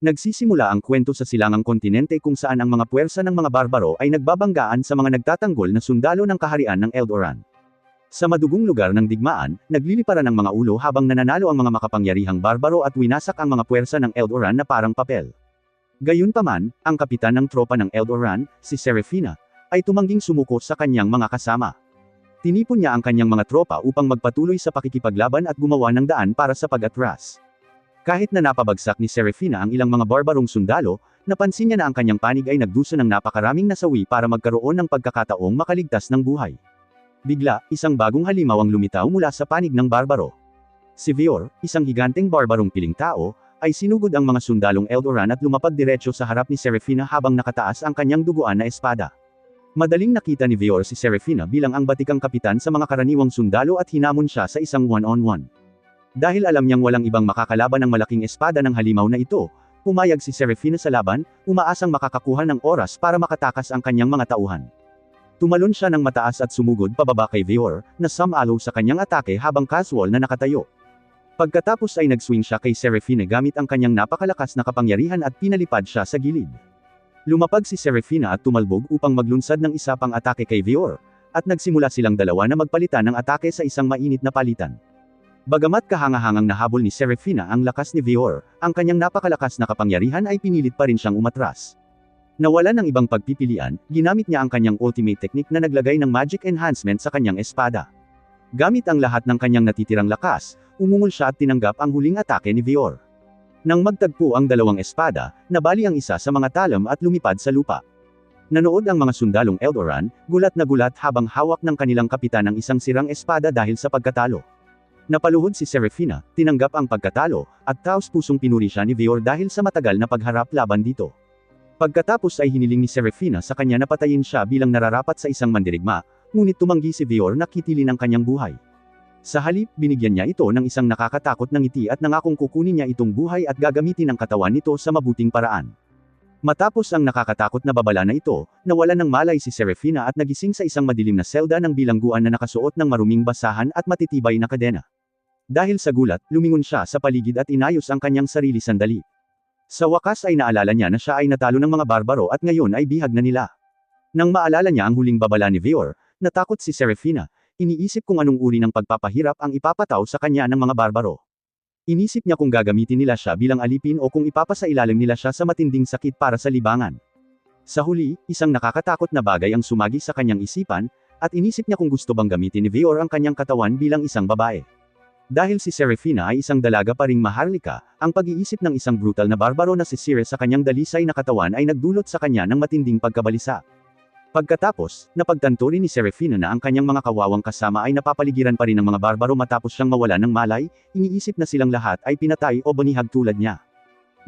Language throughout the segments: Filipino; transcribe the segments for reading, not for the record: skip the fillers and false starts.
Nagsisimula ang kwento sa silangang kontinente kung saan ang mga puwersa ng mga barbaro ay nagbabanggaan sa mga nagtatanggol na sundalo ng kaharian ng Eldoran. Sa madugong lugar ng digmaan, nagliliparan ang mga ulo habang nananalo ang mga makapangyarihang barbaro at winasak ang mga puwersa ng Eldoran na parang papel. Gayunpaman, ang kapitan ng tropa ng Eldoran, si Serafina, ay tumangging sumuko sa kanyang mga kasama. Tinipon niya ang kanyang mga tropa upang magpatuloy sa pakikipaglaban at gumawa ng daan para sa pag-atras. Kahit na napabagsak ni Serafina ang ilang mga barbarong sundalo, napansin niya na ang kanyang panig ay nagdusa ng napakaraming nasawi para magkaroon ng pagkakataong makaligtas ng buhay. Bigla, isang bagong halimaw ang lumitaw mula sa panig ng barbaro. Si Vior, isang higanteng barbarong piling tao, ay sinugod ang mga sundalong Eldoran at lumapag diretso sa harap ni Serafina habang nakataas ang kanyang duguan na espada. Madaling nakita ni Vior si Serafina bilang ang batikang kapitan sa mga karaniwang sundalo at hinamon siya sa isang one-on-one. Dahil alam niyang walang ibang makakalaban ng malaking espada ng halimaw na ito, pumayag si Serafina sa laban, umaasang makakakuha ng oras para makatakas ang kanyang mga tauhan. Tumalon siya ng mataas at sumugod pababa kay Vior, na sumalo sa kanyang atake habang casual na nakatayo. Pagkatapos ay nag-swing siya kay Serafina gamit ang kanyang napakalakas na kapangyarihan at pinalipad siya sa gilid. Lumapag si Serafina at tumalbog upang maglunsad ng isa pang atake kay Vior, at nagsimula silang dalawa na magpalitan ng atake sa isang mainit na palitan. Bagamat kahangahangang nahabol ni Serafina ang lakas ni Vior, ang kanyang napakalakas na kapangyarihan ay pinilit pa rin siyang umatras. Nawalan ng ibang pagpipilian, ginamit niya ang kanyang ultimate technique na naglagay ng magic enhancement sa kanyang espada. Gamit ang lahat ng kanyang natitirang lakas, umungol siya at tinanggap ang huling atake ni Vior. Nang magtagpo ang dalawang espada, nabali ang isa sa mga talam at lumipad sa lupa. Nanood ang mga sundalong Eldoran, gulat na gulat habang hawak ng kanilang kapitan ang isang sirang espada dahil sa pagkatalo. Napaluhod si Serafina, tinanggap ang pagkatalo, at taos-pusong pinuri siya ni Vior dahil sa matagal na pagharap laban dito. Pagkatapos ay hiniling ni Serafina sa kanya na patayin siya bilang nararapat sa isang mandirigma, ngunit tumanggi si Vior na kitilin ang kanyang buhay. Sa halip, binigyan niya ito ng isang nakakatakot na ngiti at nangakong kukunin niya itong buhay at gagamitin ang katawan nito sa mabuting paraan. Matapos ang nakakatakot na babala na ito, nawalan ng malay si Serafina at nagising sa isang madilim na selda ng bilangguan na nakasuot ng maruming basahan at matitibay na kadena. Dahil sa gulat, lumingon siya sa paligid at inayos ang kanyang sarili sandali. Sa wakas ay naalala niya na siya ay natalo ng mga barbaro at ngayon ay bihag na nila. Nang maalala niya ang huling babala ni Vior, natakot si Serafina, iniisip kung anong uri ng pagpapahirap ang ipapataw sa kanya ng mga barbaro. Inisip niya kung gagamitin nila siya bilang alipin o kung ipapasailalim nila siya sa matinding sakit para sa libangan. Sa huli, isang nakakatakot na bagay ang sumagi sa kanyang isipan, at inisip niya kung gusto bang gamitin ni Vior ang kanyang katawan bilang isang babae. Dahil si Serafina ay isang dalaga pa ring maharlika, ang pag-iisip ng isang brutal na barbaro na si Sire sa kanyang dalisay na katawan ay nagdulot sa kanya ng matinding pagkabalisa. Pagkatapos, napagtanto rin ni Serafina na ang kanyang mga kawawang kasama ay napapaligiran pa rin ng mga barbaro matapos siyang mawalan ng malay, iniisip na silang lahat ay pinatay o banihag tulad niya.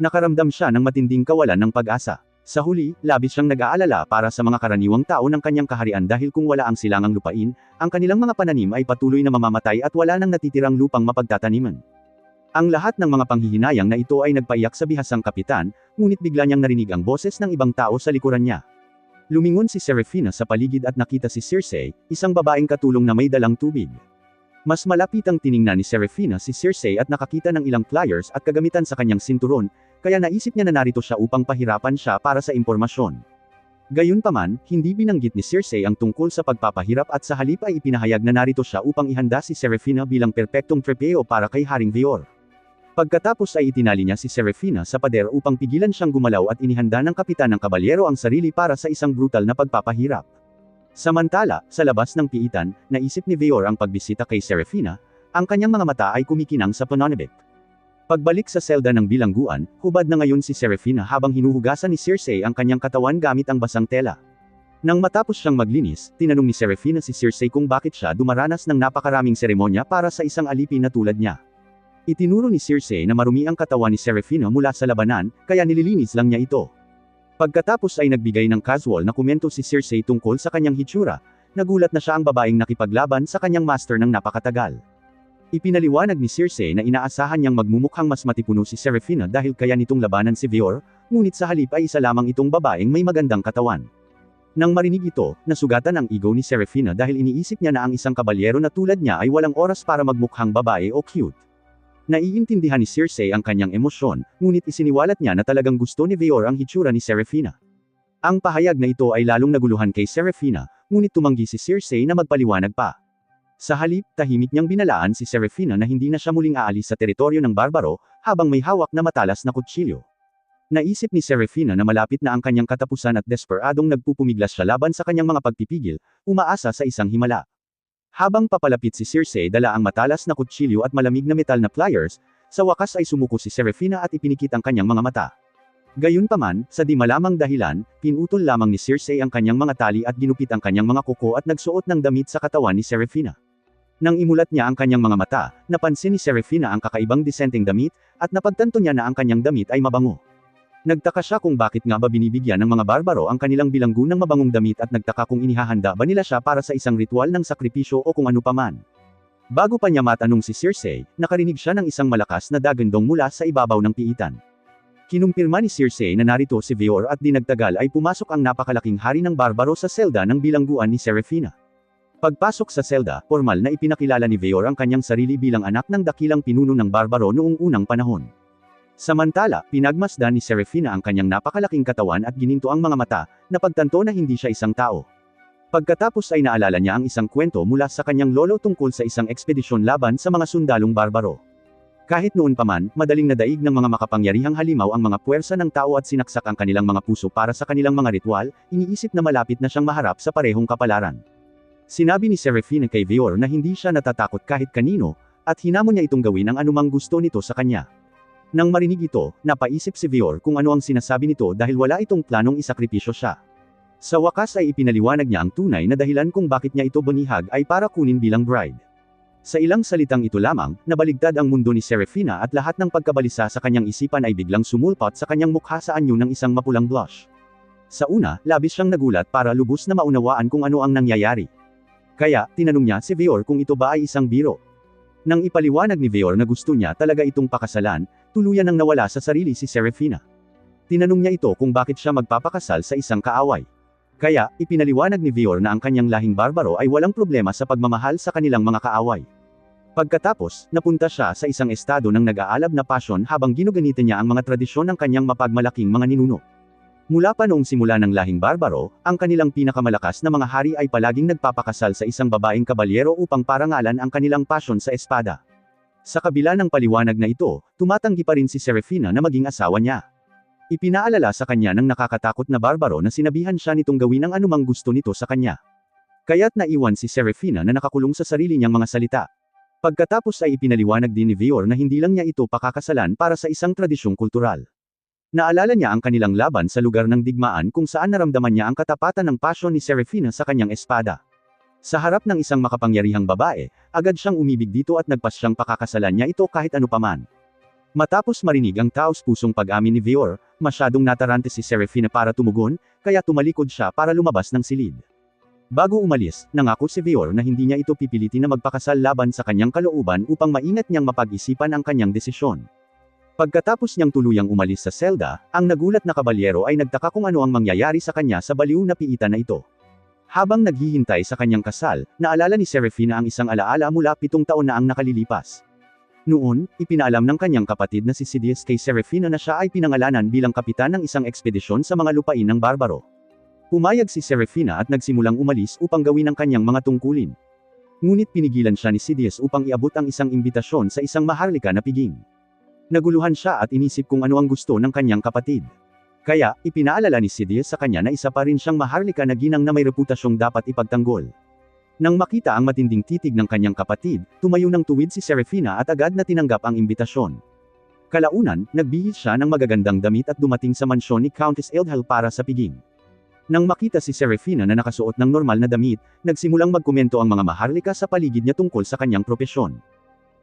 Nakaramdam siya ng matinding kawalan ng pag-asa. Sa huli, labis siyang nag-aalala para sa mga karaniwang tao ng kanyang kaharian dahil kung wala ang silangang lupain, ang kanilang mga pananim ay patuloy na mamamatay at wala nang natitirang lupang mapagtataniman. Ang lahat ng mga panghihinayang na ito ay nagpaiyak sa bihasang kapitan, ngunit bigla niyang narinig ang boses ng ibang tao sa likuran niya. Lumingon si Serafina sa paligid at nakita si Circe, isang babaeng katulong na may dalang tubig. Mas malapitang tiningnan ni Serafina si Circe at nakakita ng ilang pliers at kagamitan sa kanyang sinturon, kaya naisip niya na narito siya upang pahirapan siya para sa impormasyon. Gayunpaman, hindi binanggit ni Circe ang tungkol sa pagpapahirap at sa halip ay ipinahayag na narito siya upang ihanda si Serafina bilang perpektong trepeo para kay Haring Vior. Pagkatapos ay itinali niya si Serafina sa pader upang pigilan siyang gumalaw at inihanda ng kapitan ng kabalyero ang sarili para sa isang brutal na pagpapahirap. Samantala, sa labas ng piitan, naisip ni Vior ang pagbisita kay Serafina, ang kanyang mga mata ay kumikinang sa pananabik. Pagbalik sa selda ng bilangguan, hubad na ngayon si Serafina habang hinuhugasan ni Circe ang kanyang katawan gamit ang basang tela. Nang matapos siyang maglinis, tinanong ni Serafina si Circe kung bakit siya dumaranas ng napakaraming seremonya para sa isang alipin na tulad niya. Itinuro ni Circe na marumi ang katawan ni Serafina mula sa labanan, kaya nililinis lang niya ito. Pagkatapos ay nagbigay ng casual na komento si Circe tungkol sa kanyang hitsura, nagulat na siya ang babaeng nakipaglaban sa kanyang master ng napakatagal. Ipinaliwanag ni Circe na inaasahan niyang magmumukhang mas matipuno si Serafina dahil kaya nitong labanan si Vior, ngunit sa halip ay isa lamang itong babaeng may magandang katawan. Nang marinig ito, nasugatan ang ego ni Serafina dahil iniisip niya na ang isang kabalyero na tulad niya ay walang oras para magmukhang babae o cute. Naiintindihan ni Circe ang kanyang emosyon, ngunit isiniwalat niya na talagang gusto ni Veor ang hitsura ni Serafina. Ang pahayag na ito ay lalong naguluhan kay Serafina, ngunit tumanggi si Circe na magpaliwanag pa. Sa halip, tahimik niyang binalaan si Serafina na hindi na siya muling aalis sa teritoryo ng barbaro, habang may hawak na matalas na kutsilyo. Naisip ni Serafina na malapit na ang kanyang katapusan at desperadong nagpupumiglas siya laban sa kanyang mga pagpipigil, umaasa sa isang himala. Habang papalapit si Circe dala ang matalas na kutsilyo at malamig na metal na pliers, sa wakas ay sumuko si Serafina at ipinikit ang kanyang mga mata. Gayunpaman, sa di malamang dahilan, pinutol lamang ni Circe ang kanyang mga tali at ginupit ang kanyang mga kuko at nagsuot ng damit sa katawan ni Serafina. Nang imulat niya ang kanyang mga mata, napansin ni Serafina ang kakaibang disenteng damit, at napagtanto niya na ang kanyang damit ay mabango. Nagtaka siya kung bakit nga ba binibigyan ng mga barbaro ang kanilang bilanggo ng mabangong damit at nagtaka kung inihahanda ba nila siya para sa isang ritual ng sakripisyo o kung ano paman. Bago pa niya matanong si Circe, nakarinig siya ng isang malakas na dagandong mula sa ibabaw ng piitan. Kinumpirma ni Circe na narito si Veor at di nagtagal ay pumasok ang napakalaking hari ng barbaro sa selda ng bilangguan ni Serafina. Pagpasok sa selda, formal na ipinakilala ni Veor ang kanyang sarili bilang anak ng dakilang pinuno ng barbaro noong unang panahon. Samantala, pinagmasdan ni Serafina ang kanyang napakalaking katawan at gininto ang mga mata, napagtanto na hindi siya isang tao. Pagkatapos ay naalala niya ang isang kwento mula sa kanyang lolo tungkol sa isang ekspedisyon laban sa mga sundalong barbaro. Kahit noon pa man, madaling nadaig ng mga makapangyarihang halimaw ang mga puwersa ng tao at sinaksak ang kanilang mga puso para sa kanilang mga ritual, iniisip na malapit na siyang maharap sa parehong kapalaran. Sinabi ni Serafina kay Veor na hindi siya natatakot kahit kanino, at hinamon niya itong gawin ang anumang gusto nito sa kanya. Nang marinig ito, napaisip si Veor kung ano ang sinasabi nito dahil wala itong planong isakripisyo siya. Sa wakas ay ipinaliwanag niya ang tunay na dahilan kung bakit niya ito bunihag ay para kunin bilang bride. Sa ilang salitang ito lamang, nabaligtad ang mundo ni Serafina at lahat ng pagkabalisa sa kanyang isipan ay biglang sumulpot sa kanyang mukha sa anyo ng isang mapulang blush. Sa una, labis siyang nagulat para lubos na maunawaan kung ano ang nangyayari. Kaya, tinanong niya si Veor kung ito ba ay isang biro. Nang ipaliwanag ni Veor na gusto niya talaga itong pakasalan, tuluyan nang nawala sa sarili si Serafina. Tinanong niya ito kung bakit siya magpapakasal sa isang kaaway. Kaya, ipinaliwanag ni Veor na ang kanyang lahing barbaro ay walang problema sa pagmamahal sa kanilang mga kaaway. Pagkatapos, napunta siya sa isang estado ng nag-aalab na pasyon habang ginuganitan niya ang mga tradisyon ng kanyang mapagmalaking mga ninuno. Mula pa noong simula ng lahing barbaro, ang kanilang pinakamalakas na mga hari ay palaging nagpapakasal sa isang babaeng kabalyero upang parangalan ang kanilang pasyon sa espada. Sa kabila ng paliwanag na ito, tumatanggi pa rin si Serafina na maging asawa niya. Ipinaalala sa kanya ng nakakatakot na barbaro na sinabihan siya nitong gawin ang anumang gusto nito sa kanya. Kaya't naiwan si Serafina na nakakulong sa sarili niyang mga salita. Pagkatapos ay ipinaliwanag din ni Veor na hindi lang niya ito pakakasalan para sa isang tradisyong kultural. Naalala niya ang kanilang laban sa lugar ng digmaan kung saan naramdaman niya ang katapatan ng pasyon ni Serafina sa kanyang espada. Sa harap ng isang makapangyarihang babae, agad siyang umibig dito at nagpas siyang pakakasalan niya ito kahit ano paman. Matapos marinig ang taos-pusong pag-amin ni Veor, masyadong natarante si Serafina para tumugon, kaya tumalikod siya para lumabas ng silid. Bago umalis, nangako si Veor na hindi niya ito pipilitin na magpakasal laban sa kanyang kalooban upang maingat niyang mapag-isipan ang kanyang desisyon. Pagkatapos niyang tuluyang umalis sa selda, ang nagulat na kabalyero ay nagtaka kung ano ang mangyayari sa kanya sa baliw na piitan na ito. Habang naghihintay sa kanyang kasal, naalala ni Serafina ang isang alaala mula 7 taon na ang nakalilipas. Noon, ipinaalam ng kanyang kapatid na si Sidious kay Serafina na siya ay pinangalanan bilang kapitan ng isang ekspedisyon sa mga lupain ng barbaro. Pumayag si Serafina at nagsimulang umalis upang gawin ang kanyang mga tungkulin. Ngunit pinigilan siya ni Sidious upang iabot ang isang imbitasyon sa isang maharlika na piging. Naguluhan siya at inisip kung ano ang gusto ng kanyang kapatid. Kaya, ipinaalala ni Sidious sa kanya na isa pa rin siyang maharlika na ginang na may reputasyong dapat ipagtanggol. Nang makita ang matinding titig ng kanyang kapatid, tumayo ng tuwid si Serafina at agad na tinanggap ang imbitasyon. Kalaunan, nagbihis siya ng magagandang damit at dumating sa mansyon ni Countess Eldhel para sa piging. Nang makita si Serafina na nakasuot ng normal na damit, nagsimulang magkomento ang mga maharlika sa paligid niya tungkol sa kanyang propesyon.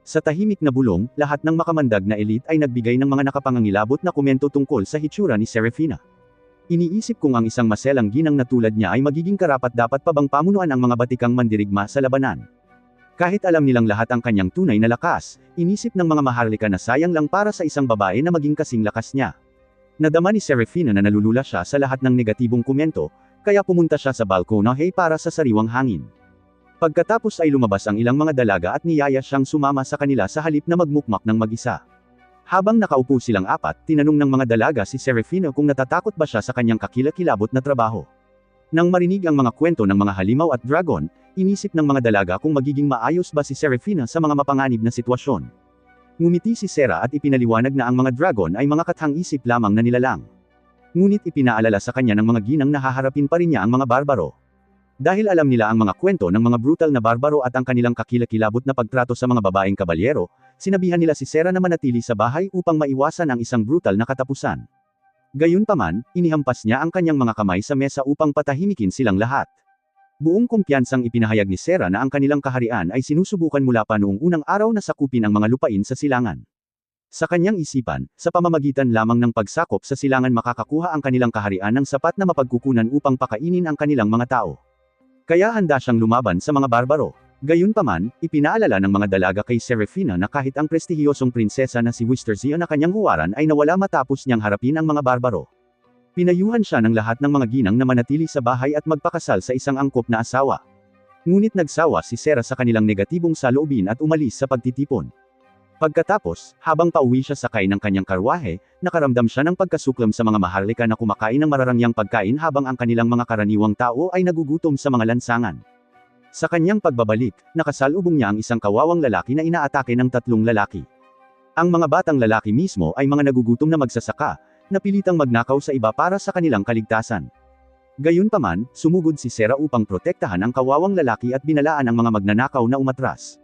Sa tahimik na bulong, lahat ng makamandag na elite ay nagbigay ng mga nakapangangilabot na komento tungkol sa hitsura ni Serafina. Iniisip kung ang isang maselang ginang na tulad niya ay magiging karapat-dapat pa bang pamunuan ang mga batikang mandirigma sa labanan. Kahit alam nilang lahat ang kanyang tunay na lakas, inisip ng mga maharlika na sayang lang para sa isang babae na maging kasing lakas niya. Nadama ni Serafina na nalulula siya sa lahat ng negatibong komento, kaya pumunta siya sa balkonahe para sa sariwang hangin. Pagkatapos ay lumabas ang ilang mga dalaga at niyaya siyang sumama sa kanila sa halip na magmukmak ng mag-isa. Habang nakaupo silang apat, tinanong ng mga dalaga si Serafina kung natatakot ba siya sa kanyang kakilakilabot na trabaho. Nang marinig ang mga kwento ng mga halimaw at dragon, inisip ng mga dalaga kung magiging maayos ba si Serafina sa mga mapanganib na sitwasyon. Ngumiti si Sera at ipinaliwanag na ang mga dragon ay mga kathang-isip lamang na nilalang. Ngunit ipinaalala sa kanya ng mga ginang na haharapin pa rin niya ang mga barbaro. Dahil alam nila ang mga kwento ng mga brutal na barbaro at ang kanilang kakilakilabot na pagtrato sa mga babaeng kabalyero, sinabihan nila si Sera na manatili sa bahay upang maiwasan ang isang brutal na katapusan. Gayunpaman, inihampas niya ang kanyang mga kamay sa mesa upang patahimikin silang lahat. Buong kumpiyansang ipinahayag ni Sera na ang kanilang kaharian ay sinusubukan mula pa noong unang araw na sakupin ang mga lupain sa silangan. Sa kanyang isipan, sa pamamagitan lamang ng pagsakop sa silangan makakakuha ang kanilang kaharian ng sapat na mapagkukunan upang pakainin ang kanilang mga tao. Kaya handa siyang lumaban sa mga barbaro. Gayunpaman, ipinaalala ng mga dalaga kay Serafina na kahit ang prestihiyosong prinsesa na si Wisterzia na kanyang huwaran ay nawala matapos niyang harapin ang mga barbaro. Pinayuhan siya ng lahat ng mga ginang na manatili sa bahay at magpakasal sa isang angkop na asawa. Ngunit nagsawa si Sera sa kanilang negatibong saloobin at umalis sa pagtitipon. Pagkatapos, habang pauwi siya sakay ng kanyang karwahe, nakaramdam siya ng pagkasuklam sa mga maharlika na kumakain ng mararangyang pagkain habang ang kanilang mga karaniwang tao ay nagugutom sa mga lansangan. Sa kanyang pagbabalik, nakasalubong niya ang isang kawawang lalaki na inaatake ng tatlong lalaki. Ang mga batang lalaki mismo ay mga nagugutom na magsasaka, na pilitang magnakaw sa iba para sa kanilang kaligtasan. Gayunpaman, sumugod si Sera upang protektahan ang kawawang lalaki at binalaan ang mga magnanakaw na umatras.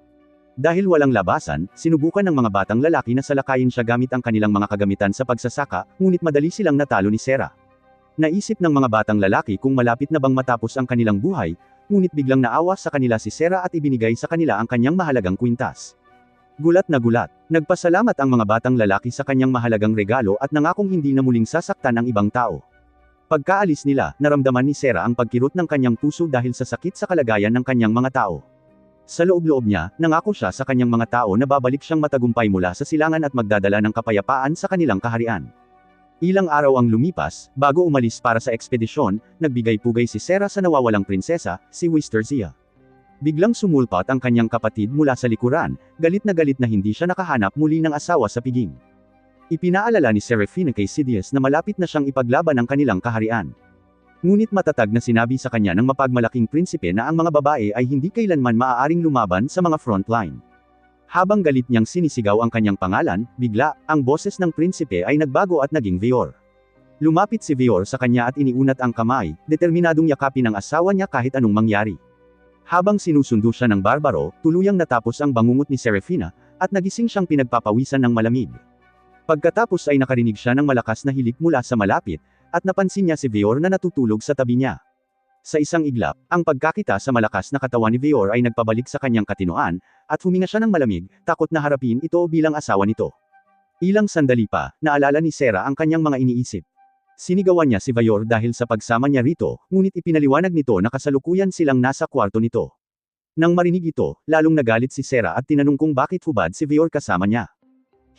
Dahil walang labasan, sinubukan ng mga batang lalaki na salakayin siya gamit ang kanilang mga kagamitan sa pagsasaka, ngunit madali silang natalo ni Sera. Naisip ng mga batang lalaki kung malapit na bang matapos ang kanilang buhay, ngunit biglang naawa sa kanila si Sera at ibinigay sa kanila ang kanyang mahalagang kwintas. Gulat na gulat, nagpasalamat ang mga batang lalaki sa kanyang mahalagang regalo at nangakong hindi na muling sasaktan ang ibang tao. Pagkaalis nila, naramdaman ni Sera ang pagkirot ng kanyang puso dahil sa sakit sa kalagayan ng kanyang mga tao. Sa loob-loob niya, nangako siya sa kanyang mga tao na babalik siyang matagumpay mula sa silangan at magdadala ng kapayapaan sa kanilang kaharian. Ilang araw ang lumipas, bago umalis para sa ekspedisyon, nagbigay-pugay si Sera sa nawawalang prinsesa, si Wisterzia. Biglang sumulpat ang kanyang kapatid mula sa likuran, galit na hindi siya nakahanap muli ng asawa sa piging. Ipinaalala ni Serafina kay Sidious na malapit na siyang ipaglaban ang kanilang kaharian. Ngunit matatag na sinabi sa kanya ng mapagmalaking prinsipe na ang mga babae ay hindi kailanman maaaring lumaban sa mga frontline. Habang galit niyang sinisigaw ang kanyang pangalan, bigla, ang boses ng prinsipe ay nagbago at naging Veor. Lumapit si Veor sa kanya at iniunat ang kamay, determinadong yakapin ang asawa niya kahit anong mangyari. Habang sinusundo siya ng barbaro, tuluyang natapos ang bangungot ni Serafina, at nagising siyang pinagpapawisan ng malamig. Pagkatapos ay nakarinig siya ng malakas na hilik mula sa malapit, at napansin niya si Veor na natutulog sa tabi niya. Sa isang iglap, ang pagkakita sa malakas na katawan ni Veor ay nagpabalik sa kanyang katinoan, at huminga siya ng malamig, takot na harapin ito bilang asawa nito. Ilang sandali pa, naalala ni Sera ang kanyang mga iniisip. Sinigawan niya si Veor dahil sa pagsama niya rito, ngunit ipinaliwanag nito na kasalukuyan silang nasa kwarto nito. Nang marinig ito, lalong nagalit si Sera at tinanong kung bakit hubad si Veor kasama niya.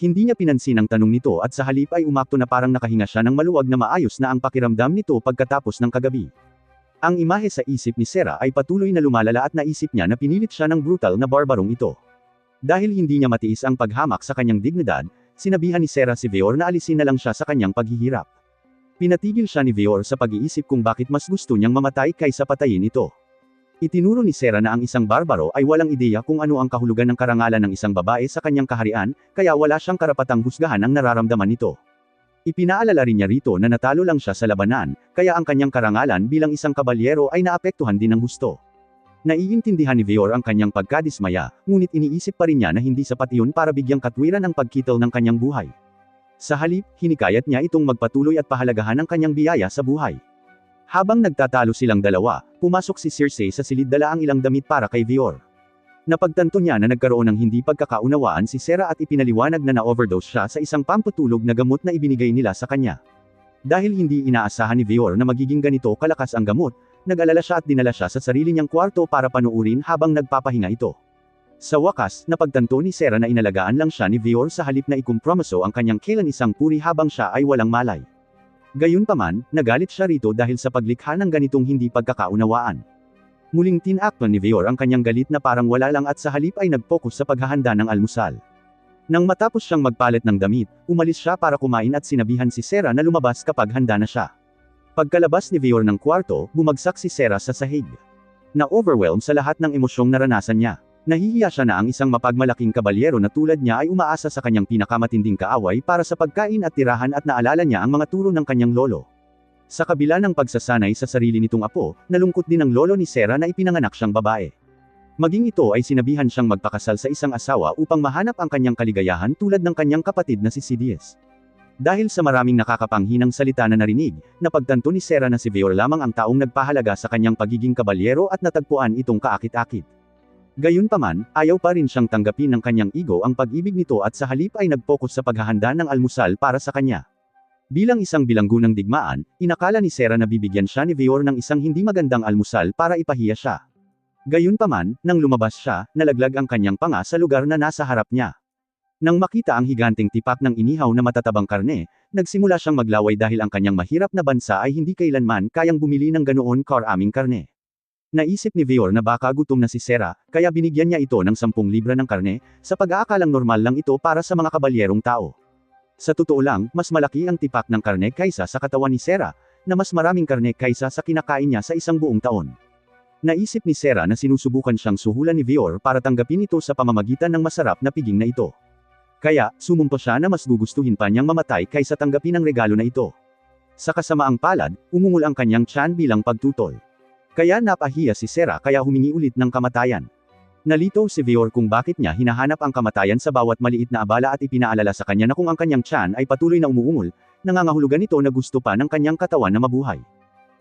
Hindi niya pinansin ang tanong nito at sa halip ay umakto na parang nakahinga siya ng maluwag na maayos na ang pakiramdam nito pagkatapos ng kagabi. Ang imahe sa isip ni Sera ay patuloy na lumalala at naisip niya na pinilit siya ng brutal na barbarong ito. Dahil hindi niya matiis ang paghamak sa kanyang dignidad, sinabihan ni Sera si Veor na alisin na lang siya sa kanyang paghihirap. Pinatigil siya ni Veor sa pag-iisip kung bakit mas gusto niyang mamatay kaysa patayin ito. Itinuro ni Sera na ang isang barbaro ay walang ideya kung ano ang kahulugan ng karangalan ng isang babae sa kanyang kaharian, kaya wala siyang karapatang husgahan ang nararamdaman nito. Ipinaalala rin niya rito na natalo lang siya sa labanan, kaya ang kanyang karangalan bilang isang kabalyero ay naapektuhan din ng husto. Naiintindihan ni Veor ang kanyang pagkadismaya, ngunit iniisip pa rin niya na hindi sapat iyon para bigyang katwiran ang pagkitol ng kanyang buhay. Sa halip, hinikayat niya itong magpatuloy at pahalagahan ang kanyang biyaya sa buhay. Habang nagtatalo silang dalawa, pumasok si Circe sa silid dala ang ilang damit para kay Veor. Napagtanto niya na nagkaroon ng hindi pagkakaunawaan si Sera at ipinaliwanag na na-overdose siya sa isang pampatulog na gamot na ibinigay nila sa kanya. Dahil hindi inaasahan ni Veor na magiging ganito kalakas ang gamot, nag-alala siya at dinala siya sa sarili niyang kwarto para panuurin habang nagpapahinga ito. Sa wakas, napagtanto ni Sera na inalagaan lang siya ni Veor sa halip na ikumpromiso ang kanyang kailan isang puri habang siya ay walang malay. Gayunpaman, nagalit siya rito dahil sa paglikha ng ganitong hindi pagkakaunawaan. Muling tinakpan ni Veyor ang kanyang galit na parang wala lang at sa halip ay nag-focus sa paghahanda ng almusal. Nang matapos siyang magpalit ng damit, umalis siya para kumain at sinabihan si Sarah na lumabas kapag handa na siya. Pagkalabas ni Veyor ng kwarto, bumagsak si Sarah sa sahig. Na-overwhelm sa lahat ng emosyong naranasan niya. Nahihiya siya na ang isang mapagmalaking kabalyero na tulad niya ay umaasa sa kanyang pinakamatinding kaaway para sa pagkain at tirahan at naalala niya ang mga turo ng kanyang lolo. Sa kabila ng pagsasanay sa sarili nitong apo, nalungkot din ang lolo ni Sarah na ipinanganak siyang babae. Maging ito ay sinabihan siyang magpakasal sa isang asawa upang mahanap ang kanyang kaligayahan tulad ng kanyang kapatid na si Sidious. Dahil sa maraming nakakapanghinang salita na narinig, napagtanto ni Sarah na si Veyor lamang ang taong nagpahalaga sa kanyang pagiging kabalyero at natagpuan itong kaakit-akit. Gayunpaman, ayaw pa rin siyang tanggapin ng kanyang ego ang pag-ibig nito at sa halip ay nag-focus sa paghahanda ng almusal para sa kanya. Bilang isang bilanggo ng digmaan, inakala ni Sarah na bibigyan siya ni Veyor ng isang hindi magandang almusal para ipahiya siya. Gayunpaman, nang lumabas siya, nalaglag ang kanyang panga sa lugar na nasa harap niya. Nang makita ang higanting tipak ng inihaw na matatabang karne, nagsimula siyang maglaway dahil ang kanyang mahirap na bansa ay hindi kailanman kayang bumili ng ganoon karaming karne. Naisip ni Veyor na baka gutom na si Sarah, kaya binigyan niya ito ng 10 libra ng karne, sa pag-aakalang normal lang ito para sa mga kabalyerong tao. Sa totoo lang, mas malaki ang tipak ng karne kaysa sa katawan ni Sarah, na mas maraming karne kaysa sa kinakain niya sa isang buong taon. Naisip ni Sarah na sinusubukan siyang suhulan ni Veyor para tanggapin ito sa pamamagitan ng masarap na piging na ito. Kaya, sumumpa siya na mas gugustuhin pa niyang mamatay kaysa tanggapin ang regalo na ito. Sa kasamaang palad, umungol ang kanyang tiyan bilang pagtutol. Kaya napahiya si Sarah kaya humingi ulit ng kamatayan. Nalito si Veyor kung bakit niya hinahanap ang kamatayan sa bawat maliit na abala at ipinaalala sa kanya na kung ang kanyang tiyan ay patuloy na umuungol, nangangahulugan ito na gusto pa ng kanyang katawan na mabuhay.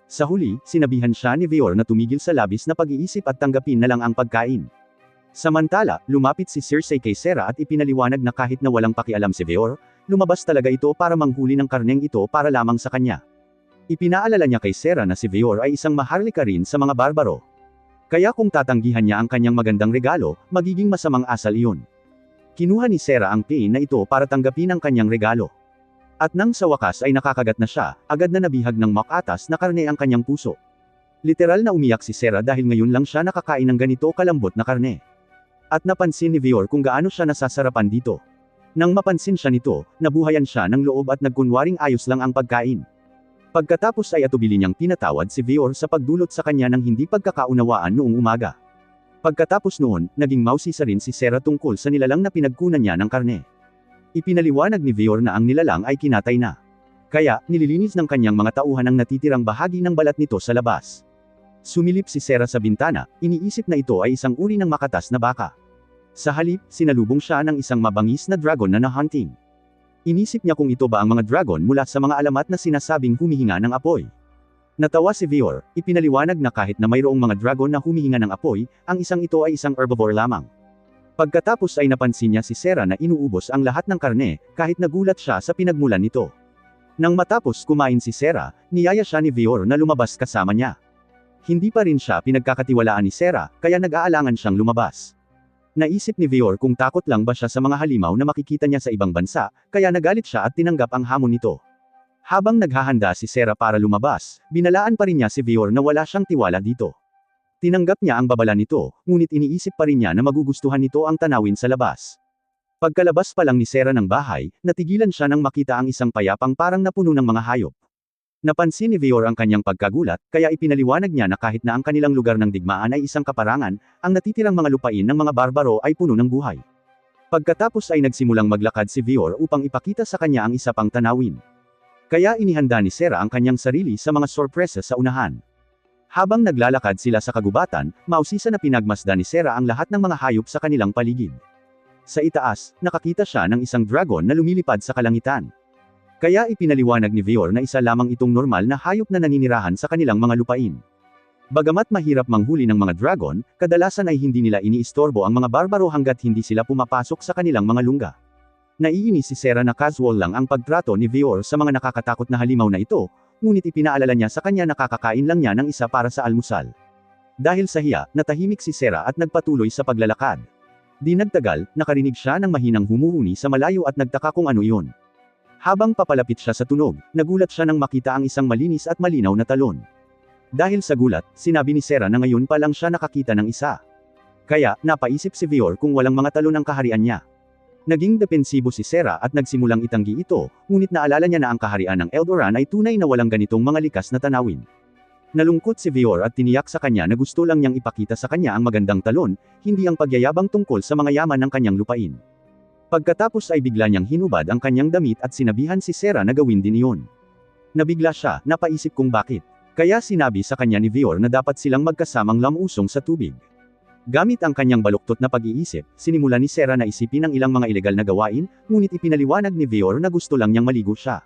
Sa huli, sinabihan siya ni Veyor na tumigil sa labis na pag-iisip at tanggapin na lang ang pagkain. Samantala, lumapit si Cersei kay Sarah at ipinaliwanag na kahit na walang pakialam si Veyor, lumabas talaga ito para manghuli ng karneng ito para lamang sa kanya. Ipinaalala niya kay Sarah na si Veyor ay isang maharlika rin sa mga barbaro. Kaya kung tatanggihan niya ang kanyang magandang regalo, magiging masamang asal iyon. Kinuha ni Sarah ang pain na ito para tanggapin ang kanyang regalo. At nang sa wakas ay nakakagat na siya, agad na nabihag ng makatas na karne ang kanyang puso. Literal na umiyak si Sarah dahil ngayon lang siya nakakain ng ganito kalambot na karne. At napansin ni Veyor kung gaano siya nasasarapan dito. Nang mapansin siya nito, nabuhayan siya ng loob at nagkunwaring ayos lang ang pagkain. Pagkatapos ay atubili niyang pinatawad si Veyor sa pagdulot sa kanya ng hindi pagkakaunawaan noong umaga. Pagkatapos noon, naging mausisa rin si Sarah tungkol sa nilalang na pinagkunan niya ng karne. Ipinaliwanag ni Veyor na ang nilalang ay kinatay na. Kaya, nililinis ng kanyang mga tauhan ang natitirang bahagi ng balat nito sa labas. Sumilip si Sarah sa bintana, iniisip na ito ay isang uri ng makatas na baka. Sa halip, sinalubong siya ng isang mabangis na dragon na na-hunting. Inisip niya kung ito ba ang mga dragon mula sa mga alamat na sinasabing humihinga ng apoy. Natawa si Veyor, ipinaliwanag na kahit na mayroong mga dragon na humihinga ng apoy, ang isang ito ay isang herbivore lamang. Pagkatapos ay napansin niya si Sarah na inuubos ang lahat ng karne, kahit nagulat siya sa pinagmulan nito. Nang matapos kumain si Sarah, niyaya siya ni Veyor na lumabas kasama niya. Hindi pa rin siya pinagkakatiwalaan ni Sarah, kaya nag-aalangan siyang lumabas. Naisip ni Veyor kung takot lang ba siya sa mga halimaw na makikita niya sa ibang bansa, kaya nagalit siya at tinanggap ang hamon nito. Habang naghahanda si Sarah para lumabas, binalaan pa rin niya si Veyor na wala siyang tiwala dito. Tinanggap niya ang babala nito, ngunit iniisip pa rin niya na magugustuhan nito ang tanawin sa labas. Pagkalabas pa lang ni Sarah ng bahay, natigilan siya nang makita ang isang payapang parang napuno ng mga hayop. Napansin ni Veyor ang kanyang pagkagulat, kaya ipinaliwanag niya na kahit na ang kanilang lugar ng digmaan ay isang kaparangan, ang natitirang mga lupain ng mga barbaro ay puno ng buhay. Pagkatapos ay nagsimulang maglakad si Veyor upang ipakita sa kanya ang isa pang tanawin. Kaya inihanda ni Sarah ang kanyang sarili sa mga sorpresa sa unahan. Habang naglalakad sila sa kagubatan, mausisa na pinagmasdan ni Sarah ang lahat ng mga hayop sa kanilang paligid. Sa itaas, nakakita siya ng isang dragon na lumilipad sa kalangitan. Kaya ipinaliwanag ni Veyor na isa lamang itong normal na hayop na naninirahan sa kanilang mga lupain. Bagamat mahirap manghuli ng mga dragon, kadalasan ay hindi nila iniistorbo ang mga barbaro hanggat hindi sila pumapasok sa kanilang mga lungga. Naiinis si Sarah na casual lang ang pagtrato ni Veyor sa mga nakakatakot na halimaw na ito, ngunit ipinaalala niya sa kanya na kakakain lang niya ng isa para sa almusal. Dahil sa hiya, natahimik si Sarah at nagpatuloy sa paglalakad. Di nagtagal, nakarinig siya ng mahinang humuhuni sa malayo at nagtaka kung ano iyon. Habang papalapit siya sa tunog, nagulat siya nang makita ang isang malinis at malinaw na talon. Dahil sa gulat, sinabi ni Sera na ngayon pa lang siya nakakita ng isa. Kaya, napaisip si Vior kung walang mga talon ang kaharian niya. Naging depensibo si Sera at nagsimulang itanggi ito, ngunit naalala niya na ang kaharian ng Eldoran ay tunay na walang ganitong mga likas na tanawin. Nalungkot si Vior at tiniyak sa kanya na gusto lang niyang ipakita sa kanya ang magandang talon, hindi ang pagyayabang tungkol sa mga yaman ng kanyang lupain. Pagkatapos ay bigla niyang hinubad ang kanyang damit at sinabihan si Sera na gawin din iyon. Nabigla siya, napaisip kung bakit. Kaya sinabi sa kanya ni Vior na dapat silang magkasamang lamusong sa tubig. Gamit ang kanyang baluktot na pag-iisip, sinimula ni Sera na isipin ang ilang mga ilegal na gawain, ngunit ipinaliwanag ni Vior na gusto lang niyang maligo siya.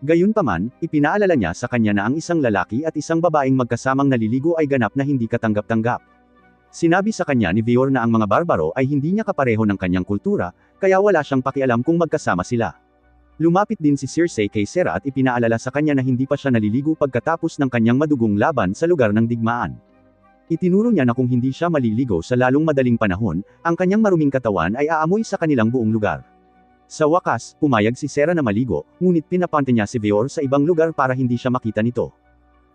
Gayunpaman, ipinaalala niya sa kanya na ang isang lalaki at isang babaeng magkasamang naliligo ay ganap na hindi katanggap-tanggap. Sinabi sa kanya ni Vior na ang mga barbaro ay hindi niya kapareho ng kanyang kultura, kaya wala siyang pakialam kung magkasama sila. Lumapit din si Circe kay Sera at ipinaalala sa kanya na hindi pa siya naliligo pagkatapos ng kanyang madugong laban sa lugar ng digmaan. Itinuro niya na kung hindi siya maliligo sa lalong madaling panahon, ang kanyang maruming katawan ay aamoy sa kanilang buong lugar. Sa wakas, pumayag si Sera na maligo, ngunit pinapante niya si Vior sa ibang lugar para hindi siya makita nito.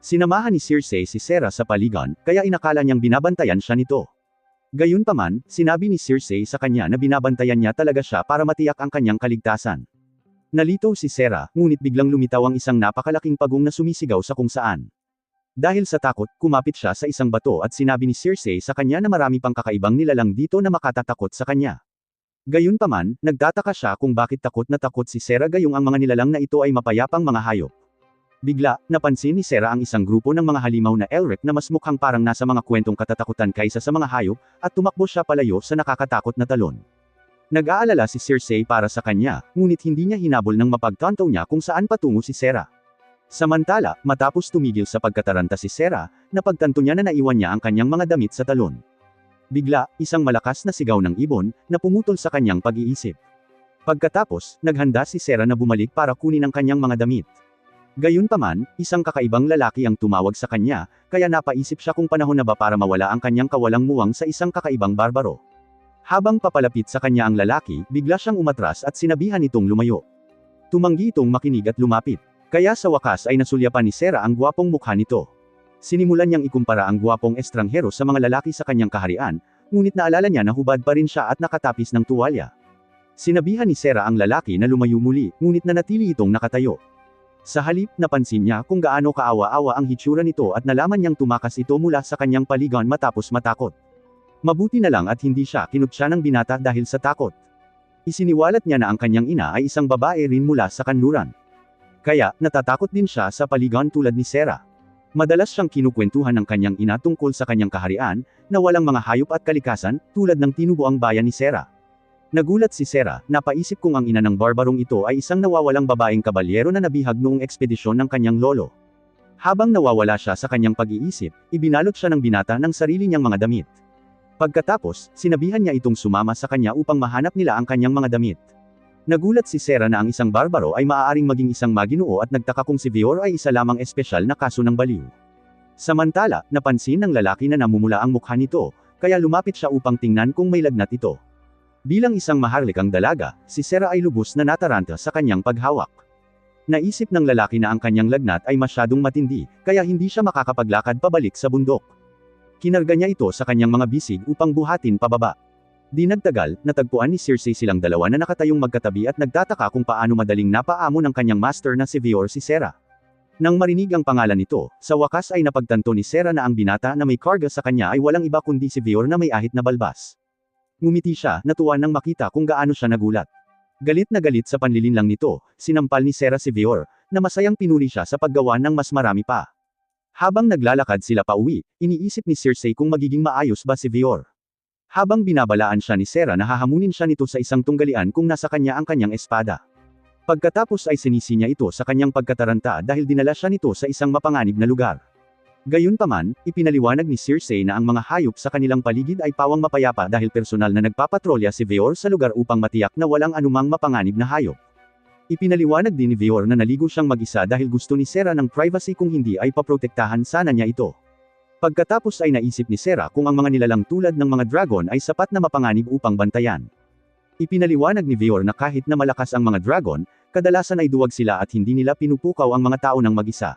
Sinamahan ni Circe si Sera sa paligan, kaya inakala niyang binabantayan siya nito. Gayunpaman, sinabi ni Circe sa kanya na binabantayan niya talaga siya para matiyak ang kanyang kaligtasan. Nalito si Sera, ngunit biglang lumitaw ang isang napakalaking pagong na sumisigaw sa kung saan. Dahil sa takot, kumapit siya sa isang bato at sinabi ni Circe sa kanya na marami pang kakaibang nilalang dito na makatatakot sa kanya. Gayunpaman, nagtataka siya kung bakit takot na takot si Sera gayong ang mga nilalang na ito ay mapayapang mga hayop. Bigla, napansin ni Sera ang isang grupo ng mga halimaw na Elric na mas mukhang parang nasa mga kwentong katatakutan kaysa sa mga hayop, at tumakbo siya palayo sa nakakatakot na talon. Nag-aalala si Circe para sa kanya, ngunit hindi niya hinabol nang mapagtanto niya kung saan patungo si Sera. Samantala, matapos tumigil sa pagkataranta si Sera, napagtanto niya na naiwan niya ang kanyang mga damit sa talon. Bigla, isang malakas na sigaw ng ibon, na pumutol sa kanyang pag-iisip. Pagkatapos, naghanda si Sera na bumalik para kunin ang kanyang mga damit. Gayunpaman, isang kakaibang lalaki ang tumawag sa kanya, kaya napaisip siya kung panahon na ba para mawala ang kanyang kawalang muwang sa isang kakaibang barbaro. Habang papalapit sa kanya ang lalaki, bigla siyang umatras at sinabihan itong lumayo. Tumanggi itong makinig at lumapit. Kaya sa wakas ay nasulyapan ni Sera ang gwapong mukha nito. Sinimulan niyang ikumpara ang gwapong estranghero sa mga lalaki sa kanyang kaharian, ngunit naalala niya na hubad pa rin siya at nakatapis ng tuwalya. Sinabihan ni Sera ang lalaki na lumayo muli, ngunit nanatili itong nakatayo. Sa halip, napansin niya kung gaano kaawa-awa ang hitsura nito at nalaman niyang tumakas ito mula sa kanyang paligan matapos matakot. Mabuti na lang at hindi siya kinutya ng binata dahil sa takot. Isiniwalat niya na ang kanyang ina ay isang babae rin mula sa kanluran. Kaya, natatakot din siya sa paligan tulad ni Sera. Madalas siyang kinukwentuhan ng kanyang ina tungkol sa kanyang kaharian, na walang mga hayop at kalikasan, tulad ng tinubuang bayan ni Sera. Nagulat si Sera, napaisip kung ang ina ng barbarong ito ay isang nawawalang babaeng kabalyero na nabihag noong ekspedisyon ng kanyang lolo. Habang nawawala siya sa kanyang pag-iisip, ibinalot siya ng binata ng sarili niyang mga damit. Pagkatapos, sinabihan niya itong sumama sa kanya upang mahanap nila ang kanyang mga damit. Nagulat si Sera na ang isang barbaro ay maaaring maging isang maginoo at nagtaka kung si Vior ay isa lamang espesyal na kaso ng baliw. Samantala, napansin ng lalaki na namumula ang mukha nito, kaya lumapit siya upang tingnan kung may lagnat ito. Bilang isang maharlikang dalaga, si Sera ay lubos na nataranta sa kanyang paghawak. Naisip ng lalaki na ang kanyang lagnat ay masyadong matindi, kaya hindi siya makakapaglakad pabalik sa bundok. Kinarga niya ito sa kanyang mga bisig upang buhatin pababa. Di nagtagal, natagpuan ni Circe silang dalawa na nakatayong magkatabi at nagtataka kung paano madaling napaamo ng kanyang master na si Vior si Sera. Nang marinig ang pangalan nito, sa wakas ay napagtanto ni Sera na ang binata na may karga sa kanya ay walang iba kundi si Vior na may ahit na balbas. Ngumiti siya, natuwa nang makita kung gaano siya nagulat. Galit na galit sa panlilinlang nito, sinampal ni Sera si Vior, na masayang pinuri siya sa paggawa ng mas marami pa. Habang naglalakad sila pauwi, iniisip ni Circe kung magiging maayos ba si Vior. Habang binabalaan siya ni Sera na hahamunin siya nito sa isang tunggalian kung nasa kanya ang kanyang espada. Pagkatapos ay sinisi niya ito sa kanyang pagkataranta dahil dinala siya nito sa isang mapanganib na lugar. Gayunpaman, ipinaliwanag ni Circe na ang mga hayop sa kanilang paligid ay pawang mapayapa dahil personal na nagpapatrolya si Vior sa lugar upang matiyak na walang anumang mapanganib na hayop. Ipinaliwanag din ni Vior na naligo siyang mag-isa dahil gusto ni Sera ng privacy kung hindi ay paprotektahan sana niya ito. Pagkatapos ay naisip ni Sera kung ang mga nilalang tulad ng mga dragon ay sapat na mapanganib upang bantayan. Ipinaliwanag ni Vior na kahit na malakas ang mga dragon, kadalasan ay duwag sila at hindi nila pinupukaw ang mga tao ng mag-isa.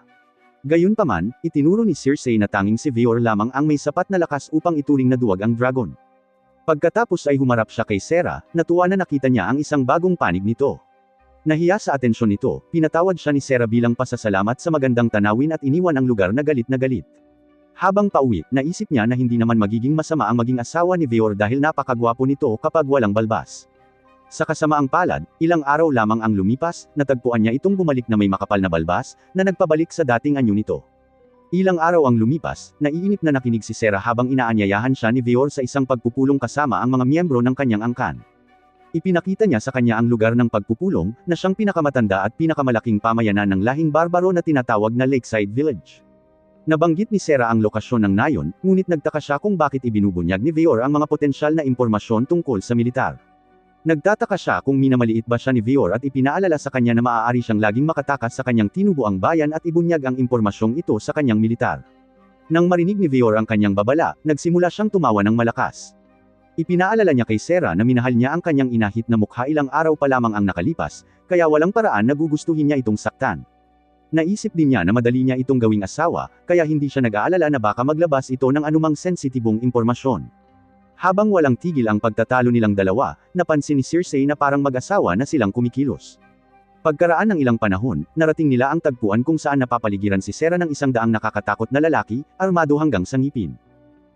Gayunpaman, itinuro ni Cersei na tanging si Veor lamang ang may sapat na lakas upang ituring na duwag ang dragon. Pagkatapos ay humarap siya kay Sera, natuwa na nakita niya ang isang bagong panig nito. Nahiya sa atensyon nito, pinatawad siya ni Sera bilang pasasalamat sa magandang tanawin at iniwan ang lugar na galit na galit. Habang pauwi, naisip niya na hindi naman magiging masama ang maging asawa ni Veor dahil napakagwapo nito kapag walang balbas. Sa kasamaang palad, ilang araw lamang ang lumipas, natagpuan niya itong bumalik na may makapal na balbas, na nagpabalik sa dating anyo nito. Ilang araw ang lumipas, naiinip na nakinig si Sera habang inaanyayahan siya ni Veor sa isang pagpupulong kasama ang mga miyembro ng kanyang angkan. Ipinakita niya sa kanya ang lugar ng pagpupulong, na siyang pinakamatanda at pinakamalaking pamayanan ng lahing barbaro na tinatawag na Lakeside Village. Nabanggit ni Sera ang lokasyon ng nayon, ngunit nagtaka siya kung bakit ibinubunyag ni Veor ang mga potensyal na impormasyon tungkol sa militar. Nagtataka siya kung minamaliit ba siya ni Veor at ipinaalala sa kanya na maaari siyang laging makatakas sa kanyang tinubuang bayan at ibunyag ang impormasyong ito sa kanyang militar. Nang marinig ni Veor ang kanyang babala, nagsimula siyang tumawa ng malakas. Ipinaalala niya kay Sera na minahal niya ang kanyang inahit na mukha ilang araw pa lamang ang nakalipas, kaya walang paraan na gugustuhin niya itong saktan. Naisip din niya na madali niya itong gawing asawa, kaya hindi siya nag-aalala na baka maglabas ito ng anumang sensitibong impormasyon. Habang walang tigil ang pagtatalo nilang dalawa, napansin ni Cersei na parang mag-asawa na silang kumikilos. Pagkaraan ng ilang panahon, narating nila ang tagpuan kung saan napapaligiran si Sera ng 100 nakakatakot na lalaki, armado hanggang sa ngipin.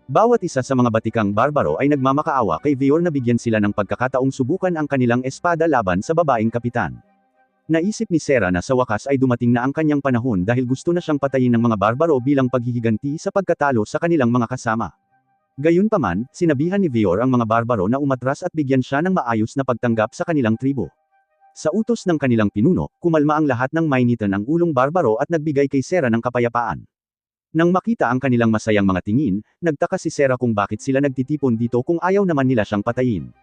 Bawat isa sa mga batikang barbaro ay nagmamakaawa kay Veor na bigyan sila ng pagkakataong subukan ang kanilang espada laban sa babaeng kapitan. Naisip ni Sera na sa wakas ay dumating na ang kanyang panahon dahil gusto na siyang patayin ng mga barbaro bilang paghihiganti sa pagkatalo sa kanilang mga kasama. Gayunpaman, sinabihan ni Veor ang mga barbaro na umatras at bigyan siya ng maayos na pagtanggap sa kanilang tribo. Sa utos ng kanilang pinuno, kumalma ang lahat ng mainitan ang ulong barbaro at nagbigay kay Sera ng kapayapaan. Nang makita ang kanilang masayang mga tingin, nagtaka si Sera kung bakit sila nagtitipon dito kung ayaw naman nila siyang patayin.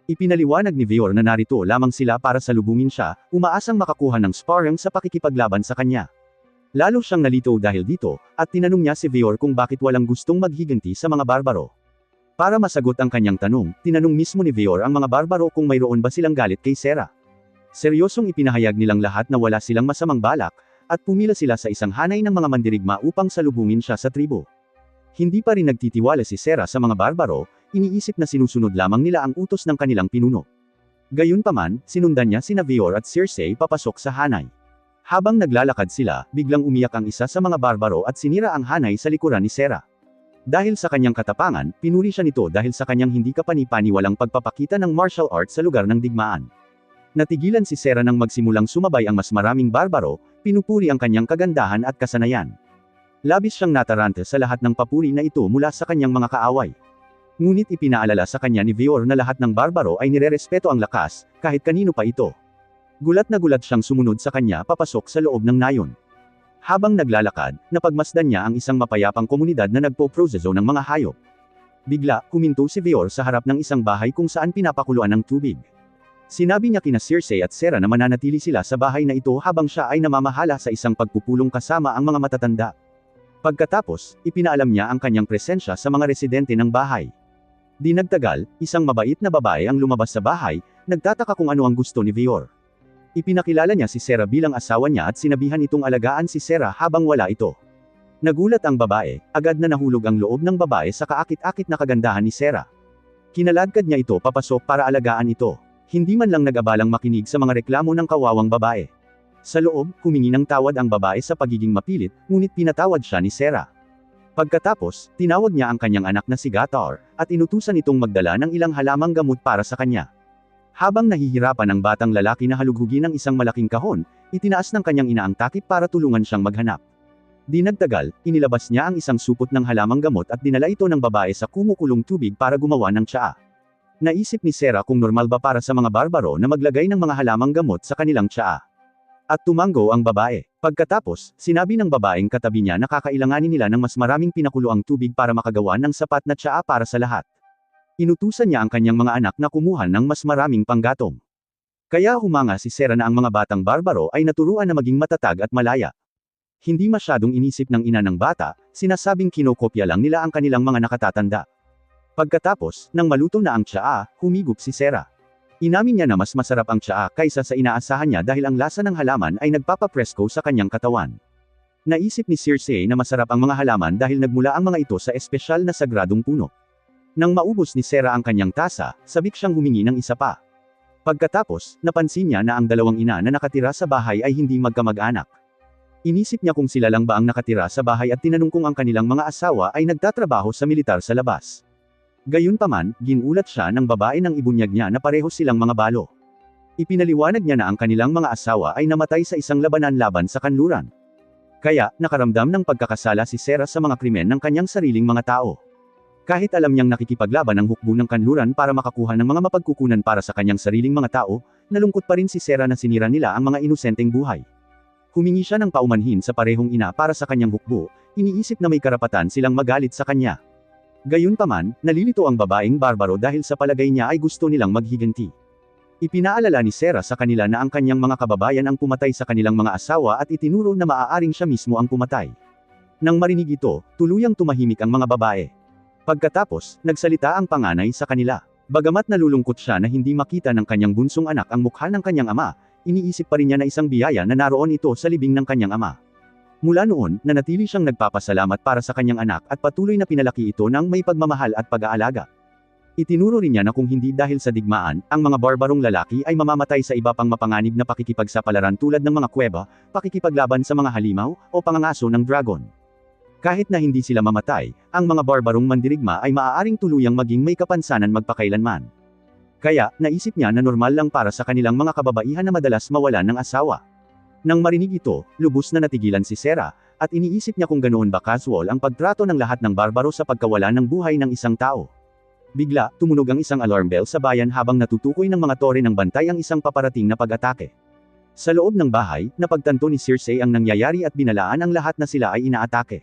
Ipinaliwanag ni Veor na narito lamang sila para salubungin siya, umaasang makakuha ng sparring sa pakikipaglaban sa kanya. Lalo siyang nalito dahil dito, at tinanong niya si Veor kung bakit walang gustong maghiganti sa mga barbaro. Para masagot ang kanyang tanong, tinanong mismo ni Veor ang mga barbaro kung mayroon ba silang galit kay Sera. Seryosong ipinahayag nilang lahat na wala silang masamang balak, at pumila sila sa isang hanay ng mga mandirigma upang salubungin siya sa tribo. Hindi pa rin nagtitiwala si Sera sa mga barbaro, iniisip na sinusunod lamang nila ang utos ng kanilang pinuno. Gayunpaman, sinundan niya sina Veor at Cersei papasok sa hanay. Habang naglalakad sila, biglang umiyak ang isa sa mga barbaro at sinira ang hanay sa likuran ni Sera. Dahil sa kanyang katapangan, pinuri siya nito dahil sa kanyang hindi kapani-paniwalang pagpapakita ng martial arts sa lugar ng digmaan. Natigilan si Sera nang magsimulang sumabay ang mas maraming barbaro, pinupuri ang kanyang kagandahan at kasanayan. Labis siyang natarante sa lahat ng papuri na ito mula sa kanyang mga kaaway. Ngunit ipinaalala sa kanya ni Veor na lahat ng barbaro ay nirerespeto ang lakas, kahit kanino pa ito. Gulat na gulat siyang sumunod sa kanya papasok sa loob ng nayon. Habang naglalakad, napagmasdan niya ang isang mapayapang komunidad na nagpo-proseso ng mga hayop. Bigla, huminto si Veor sa harap ng isang bahay kung saan pinapakuluan ng tubig. Sinabi niya kina Cersei at Sera na mananatili sila sa bahay na ito habang siya ay namamahala sa isang pagpupulong kasama ang mga matatanda. Pagkatapos, ipinaalam niya ang kanyang presensya sa mga residente ng bahay. Di nagtagal, isang mabait na babae ang lumabas sa bahay, nagtataka kung ano ang gusto ni Veor. Ipinakilala niya si Sera bilang asawa niya at sinabihan itong alagaan si Sera habang wala ito. Nagulat ang babae, agad na nahulog ang loob ng babae sa kaakit-akit na kagandahan ni Sera. Kinaladkad niya ito papasok para alagaan ito. Hindi man lang nag-abalang makinig sa mga reklamo ng kawawang babae. Sa loob, humingi ng tawad ang babae sa pagiging mapilit, ngunit pinatawad siya ni Sera. Pagkatapos, tinawag niya ang kanyang anak na si Gatar, at inutusan itong magdala ng ilang halamang gamot para sa kanya. Habang nahihirapan ang batang lalaki na halughugin ng isang malaking kahon, itinaas ng kanyang ina ang takip para tulungan siyang maghanap. Di nagtagal, inilabas niya ang isang supot ng halamang gamot at dinala ito ng babae sa kumukulong tubig para gumawa ng tsaa. Naisip ni Sera kung normal ba para sa mga barbaro na maglagay ng mga halamang gamot sa kanilang tsaa. At tumanggo ang babae. Pagkatapos, sinabi ng babaeng katabi niya na kakailanganin nila ng mas maraming pinakuloang tubig para makagawa ng sapat na tsaa para sa lahat. Inutusan niya ang kanyang mga anak na kumuha ng mas maraming panggatong. Kaya humanga si Sera na ang mga batang barbaro ay naturuan na maging matatag at malaya. Hindi masyadong inisip ng ina ng bata, sinasabing kinokopya lang nila ang kanilang mga nakatatanda. Pagkatapos, nang maluto na ang tsaa, humigop si Sera. Inamin niya na mas masarap ang tsaa kaysa sa inaasahan niya dahil ang lasa ng halaman ay nagpapapresko sa kanyang katawan. Naisip ni Circe na masarap ang mga halaman dahil nagmula ang mga ito sa espesyal na sagradong puno. Nang maubos ni Sera ang kanyang tasa, sabik siyang humingi ng isa pa. Pagkatapos, napansin niya na ang dalawang ina na nakatira sa bahay ay hindi magkamag-anak. Inisip niya kung sila lang ba ang nakatira sa bahay at tinanong kung ang kanilang mga asawa ay nagtatrabaho sa militar sa labas. Gayunpaman, ginulat siya ng babae nang ibunyag niya na pareho silang mga balo. Ipinaliwanag niya na ang kanilang mga asawa ay namatay sa isang labanan laban sa kanluran. Kaya, nakaramdam ng pagkakasala si Sera sa mga krimen ng kanyang sariling mga tao. Kahit alam niyang nakikipaglaban ang hukbo ng kanluran para makakuha ng mga mapagkukunan para sa kanyang sariling mga tao, nalungkot pa rin si Sera na sinira nila ang mga inosenteng buhay. Humingi siya ng paumanhin sa parehong ina para sa kanyang hukbo, iniisip na may karapatan silang magalit sa kanya. Gayunpaman, nalilito ang babaeng barbaro dahil sa palagay niya ay gusto nilang maghiganti. Ipinaalala ni Sera sa kanila na ang kanyang mga kababayan ang pumatay sa kanilang mga asawa at itinuro na maaaring siya mismo ang pumatay. Nang marinig ito, tuluyang tumahimik ang mga babae. Pagkatapos, nagsalita ang panganay sa kanila. Bagamat nalulungkot siya na hindi makita ng kanyang bunsong anak ang mukha ng kanyang ama, iniisip pa rin niya na isang biyaya na naroon ito sa libing ng kanyang ama. Mula noon, nanatili siyang nagpapasalamat para sa kanyang anak at patuloy na pinalaki ito ng may pagmamahal at pag-aalaga. Itinuro rin niya na kung hindi dahil sa digmaan, ang mga barbarong lalaki ay mamamatay sa iba pang mapanganib na pakikipagsapalaran tulad ng mga kuweba, pakikipaglaban sa mga halimaw, o pangangaso ng dragon. Kahit na hindi sila mamatay, ang mga barbarong mandirigma ay maaaring tuluyang maging may kapansanan magpakailanman. Kaya, naisip niya na normal lang para sa kanilang mga kababaihan na madalas mawalan ng asawa. Nang marinig ito, lubos na natigilan si Sera, at iniisip niya kung ganoon ba casual ang pagtrato ng lahat ng barbaro sa pagkawala ng buhay ng isang tao. Bigla, tumunog ang isang alarm bell sa bayan habang natutukoy ng mga tore ng bantay ang isang paparating na pag-atake. Sa loob ng bahay, napagtanto ni Circe ang nangyayari at binalaan ang lahat na sila ay inaatake.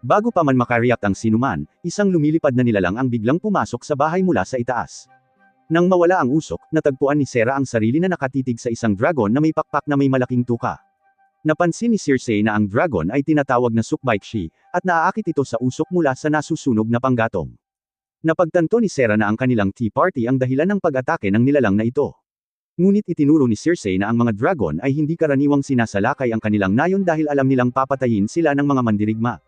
Bago pa man makareact ang sinuman, isang lumilipad na nilalang ang biglang pumasok sa bahay mula sa itaas. Nang mawala ang usok, natagpuan ni Sera ang sarili na nakatitig sa isang dragon na may pakpak na may malaking tuka. Napansin ni Circe na ang dragon ay tinatawag na Sukbaikshi, at naaakit ito sa usok mula sa nasusunog na panggatong. Napagtanto ni Sera na ang kanilang tea party ang dahilan ng pag-atake ng nilalang na ito. Ngunit itinuro ni Circe na ang mga dragon ay hindi karaniwang sinasalakay ang kanilang nayon dahil alam nilang papatayin sila ng mga mandirigma.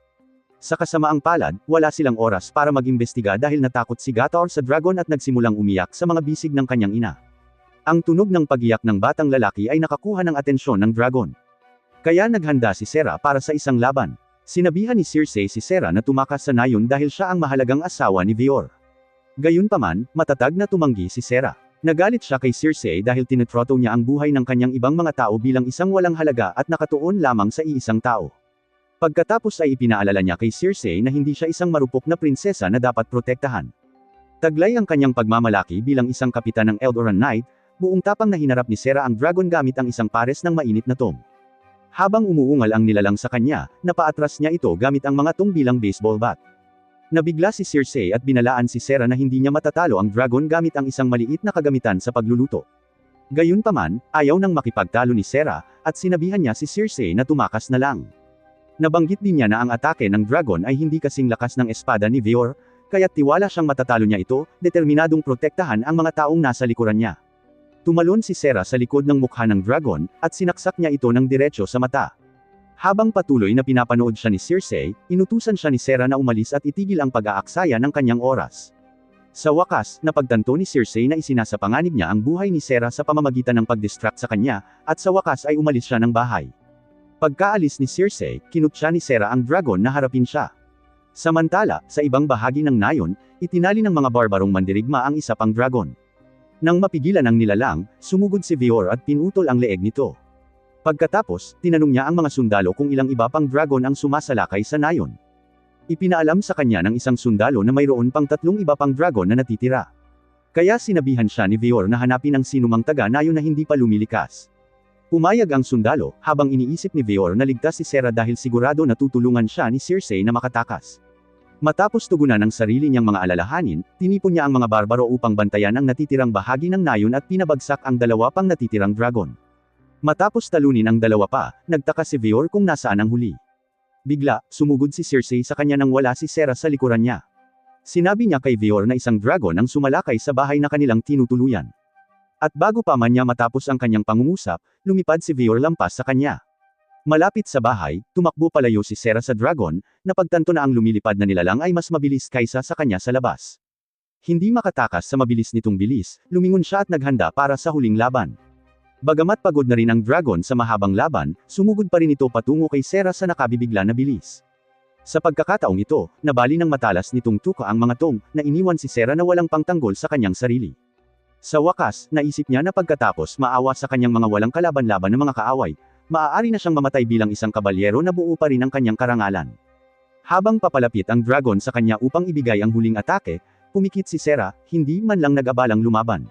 Sa kasamaang palad, wala silang oras para mag-imbestiga dahil natakot si Gator sa dragon at nagsimulang umiyak sa mga bisig ng kanyang ina. Ang tunog ng pag-iyak ng batang lalaki ay nakakuha ng atensyon ng dragon. Kaya naghanda si Sera para sa isang laban. Sinabihan ni Circe si Sera na tumakas sa nayon dahil siya ang mahalagang asawa ni Veor. Gayunpaman, matatag na tumanggi si Sera. Nagalit siya kay Circe dahil tinitroto niya ang buhay ng kanyang ibang mga tao bilang isang walang halaga at nakatuon lamang sa iisang tao. Pagkatapos ay ipinaalala niya kay Circe na hindi siya isang marupok na prinsesa na dapat protektahan. Taglay ang kanyang pagmamalaki bilang isang kapitan ng Eldoran Knight, buong tapang na hinarap ni Sera ang dragon gamit ang isang pares ng mainit na tong. Habang umuungal ang nilalang sa kanya, napaatras niya ito gamit ang mga tong bilang baseball bat. Nabigla si Circe at binalaan si Sera na hindi niya matatalo ang dragon gamit ang isang maliit na kagamitan sa pagluluto. Gayunpaman, ayaw nang makipagtalo ni Sera, at sinabihan niya si Circe na tumakas na lang. Nabanggit din niya na ang atake ng dragon ay hindi kasing lakas ng espada ni Veor, kaya't tiwala siyang matatalo niya ito, determinadong protektahan ang mga taong nasa likuran niya. Tumalon si Sera sa likod ng mukha ng dragon, at sinaksak niya ito ng diretso sa mata. Habang patuloy na pinapanood siya ni Circe, inutusan siya ni Sera na umalis at itigil ang pag-aaksaya ng kanyang oras. Sa wakas, napagtanto ni Circe na isinasapanganib niya ang buhay ni Sera sa pamamagitan ng pag-distract sa kanya, at sa wakas ay umalis siya ng bahay. Pagkaalis ni Circe, kinutya ni Sera ang dragon na harapin siya. Samantala, sa ibang bahagi ng nayon, itinali ng mga barbarong mandirigma ang isa pang dragon. Nang mapigilan ang nilalang, sumugod si Veor at pinutol ang leeg nito. Pagkatapos, tinanong niya ang mga sundalo kung ilang iba pang dragon ang sumasalakay sa nayon. Ipinaalam sa kanya ng isang sundalo na mayroon pang 3 iba pang dragon na natitira. Kaya sinabihan siya ni Veor na hanapin ang sinumang taga-nayon na hindi pa lumilikas. Pumayag ang sundalo, habang iniisip ni Veor na ligtas si Sera dahil sigurado na tutulungan siya ni Circe na makatakas. Matapos tugunan ang sarili niyang mga alalahanin, tinipon niya ang mga barbaro upang bantayan ang natitirang bahagi ng nayon at pinabagsak ang 2 pang natitirang dragon. Matapos talunin ang 2 pa, nagtaka si Veor kung nasaan ang huli. Bigla, sumugod si Circe sa kanya nang wala si Sera sa likuran niya. Sinabi niya kay Veor na isang dragon ang sumalakay sa bahay na kanilang tinutuluyan. At bago pa man niya matapos ang kanyang pangungusap, lumipad si Veor lampas sa kanya. Malapit sa bahay, tumakbo palayo si Sera sa dragon, napagtanto na ang lumilipad na nilalang ay mas mabilis kaysa sa kanya sa labas. Hindi makatakas sa mabilis nitong bilis, lumingon siya at naghanda para sa huling laban. Bagamat pagod na rin ang dragon sa mahabang laban, sumugod pa rin ito patungo kay Sera sa nakabibigla na bilis. Sa pagkakataong ito, nabali ng matalas nitong tuka ang mga tong, na iniwan si Sera na walang pangtanggol sa kanyang sarili. Sa wakas, naisip niya na pagkatapos maawa sa kanyang mga walang kalaban-laban na mga kaaway, maaari na siyang mamatay bilang isang kabalyero na buo pa rin ang kanyang karangalan. Habang papalapit ang dragon sa kanya upang ibigay ang huling atake, pumikit si Sera, hindi man lang nag-abalang lumaban.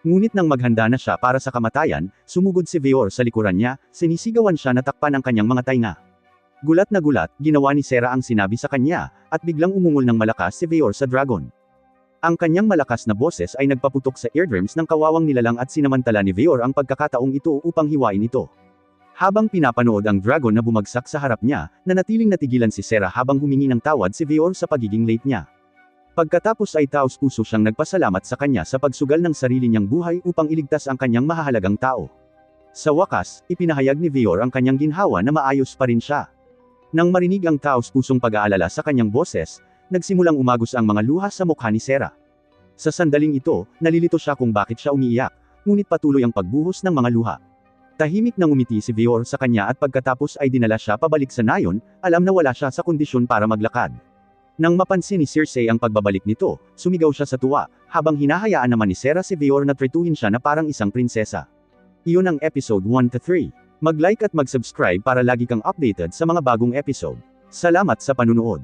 Ngunit nang maghanda na siya para sa kamatayan, sumugod si Veor sa likuran niya, sinisigawan siya na takpan ang kanyang mga tainga. Gulat na gulat, ginawa ni Sera ang sinabi sa kanya, at biglang umungol ng malakas si Veor sa dragon. Ang kanyang malakas na boses ay nagpaputok sa eardrums ng kawawang nilalang at sinamantala ni Veor ang pagkakataong ito upang hiwain ito. Habang pinapanood ang dragon na bumagsak sa harap niya, nanatiling natigilan si Sera habang humingi ng tawad si Veor sa pagiging late niya. Pagkatapos ay taos-puso siyang nagpasalamat sa kanya sa pagsugal ng sarili niyang buhay upang iligtas ang kanyang mahahalagang tao. Sa wakas, ipinahayag ni Veor ang kanyang ginhawa na maayos pa rin siya. Nang marinig ang taos-pusong pag-aalala sa kanyang boses, nagsimulang umagos ang mga luha sa mukha ni Sera. Sa sandaling ito, nalilito siya kung bakit siya umiiyak, ngunit patuloy ang pagbuhos ng mga luha. Tahimik nang umiti si Veor sa kanya at pagkatapos ay dinala siya pabalik sa nayon, alam na wala siya sa kondisyon para maglakad. Nang mapansin ni Circe ang pagbabalik nito, sumigaw siya sa tuwa, habang hinahayaan naman ni Sera si Veor na tretuhin siya na parang isang prinsesa. Iyon ang episode 1-3. Mag-like at mag-subscribe para lagi kang updated sa mga bagong episode. Salamat sa panunood.